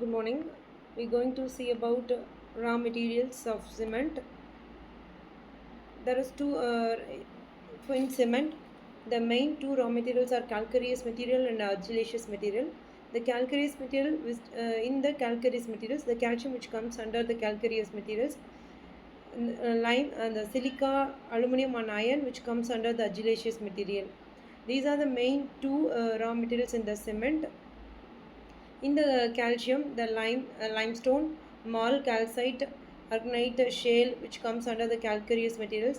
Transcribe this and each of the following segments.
Good morning. We're going to see about raw materials of cement. There is two for in cement. The main two raw materials are calcareous material and argillaceous material. The calcareous material, in the calcareous materials, the calcium which comes under the calcareous materials, lime and the silica, aluminum and iron which comes under the argillaceous material. These are the main two raw materials in the cement. In the calcium, the limestone, marl, calcite, aragonite, shale, which comes under the calcareous materials.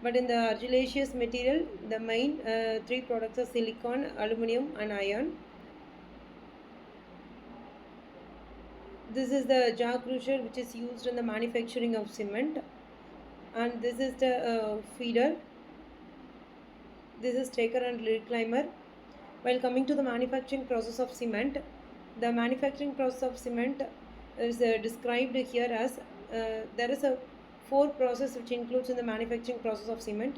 But in the argillaceous material, the main three products are silicon, aluminum, and iron. This is the jar crusher, which is used in the manufacturing of cement, and this is the feeder. This is taker and reclaimer. While coming to the manufacturing process of cement, the manufacturing process of cement is described here as there is a four process which includes in the manufacturing process of cement.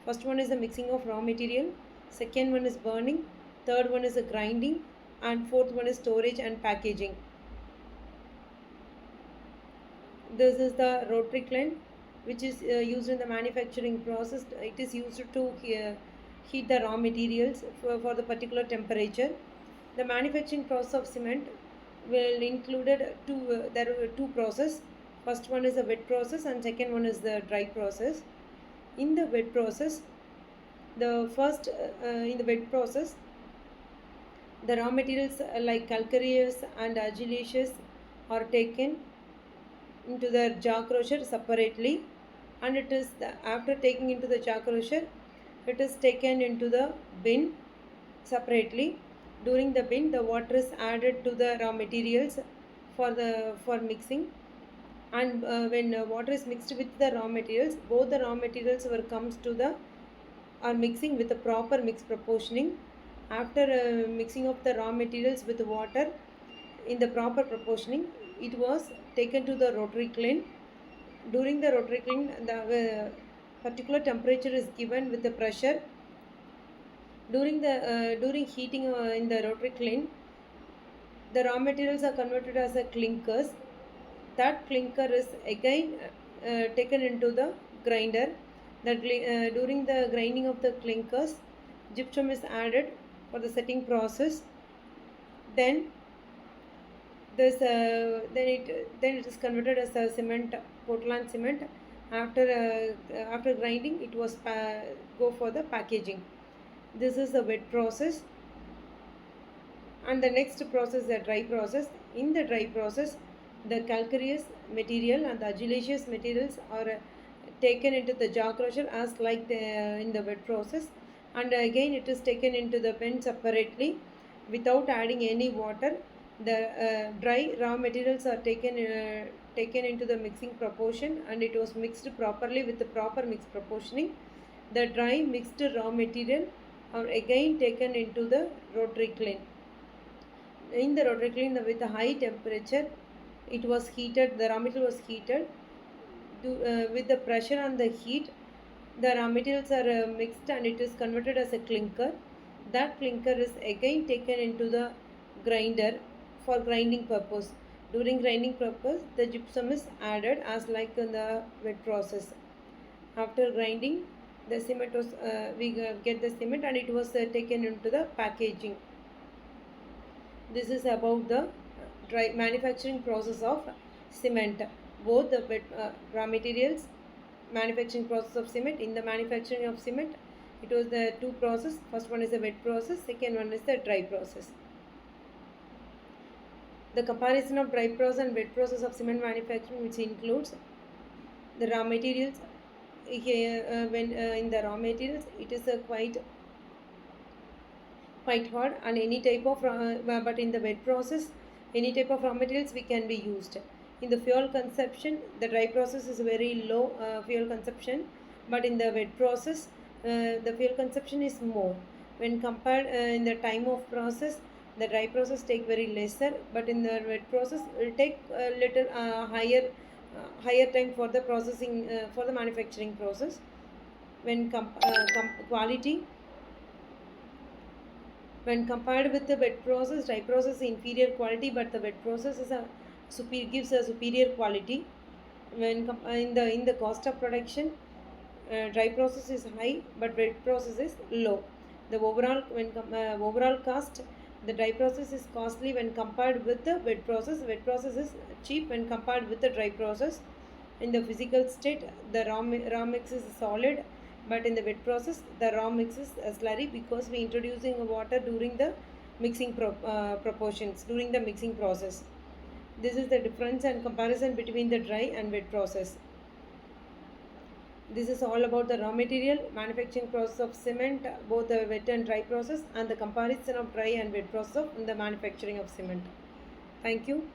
First one is the mixing of raw material, second one is burning, third one is the grinding, and fourth one is storage and packaging. This is the rotary kiln, which is used in the manufacturing process. It is used to heat the raw materials for the particular temperature. The manufacturing process of cement will included two. There are two process. First one is the wet process, and second one is the dry process. In the wet process, the first in the wet process, the raw materials like calcareous and argillaceous are taken into the jar crusher separately, and it is after taking into the jar crusher, it is taken into the bin separately. During the bin, the water is added to the raw materials for mixing, and when water is mixed with the raw materials, both the raw materials were comes to the are mixing with a proper mix proportioning. After mixing of the raw materials with water in the proper proportioning, it was taken to the rotary kiln. During the rotary kiln, the particular temperature is given with the pressure. During heating in the rotary kiln, the raw materials are converted as a clinkers. That clinker is again taken into the grinder. During the grinding of the clinkers, gypsum is added for the setting process. Then then it is converted as a cement, Portland cement. After grinding, it was go for the packaging. This is the wet process, and the next process, the dry process. In the dry process, the calcareous material and the argillaceous materials are taken into the jar crusher as like in the wet process, and again it is taken into the bin separately without adding any water. The dry raw materials are taken into the mixing proportion, and it was mixed properly with the proper mix proportioning. The dry mixed raw material are again taken into the rotary kiln. In the rotary kiln, with a high temperature, it was heated. The raw material was heated. With the pressure and the heat, the raw materials are mixed, and it is converted as a clinker. That clinker is again taken into the grinder for grinding purpose. During grinding purpose, the gypsum is added as like in the wet process. After grinding, the cement was we get the cement, and it was taken into the packaging. This is about the dry manufacturing process of cement. Both the wet, raw materials, manufacturing process of cement. In the manufacturing of cement, it was the two process. First one is the wet process, second one is the dry process. The comparison of dry process and wet process of cement manufacturing, which includes the raw materials. Here, when in the raw materials, it is quite hard, and any type of but in the wet process, any type of raw materials we can be used. In the fuel consumption, the dry process is very low fuel consumption, but in the wet process, the fuel consumption is more. When compared in the time of process, the dry process take very lesser, but in the wet process will take a little higher time for the processing for the manufacturing process. When quality, When compared with the wet process, dry process is inferior quality, but the wet process is gives a superior quality. When in the cost of production, dry process is high, but wet process is low. The overall cost, the dry process is costly when compared with the wet process. Wet process is cheap when compared with the dry process. In the physical state, the raw mix is solid, but in the wet process, the raw mix is slurry because we introducing water during the proportions during the mixing process. This is the difference and comparison between the dry and wet process. This is all about the raw material, manufacturing process of cement, both the wet and dry process, and the comparison of dry and wet process in the manufacturing of cement. Thank you.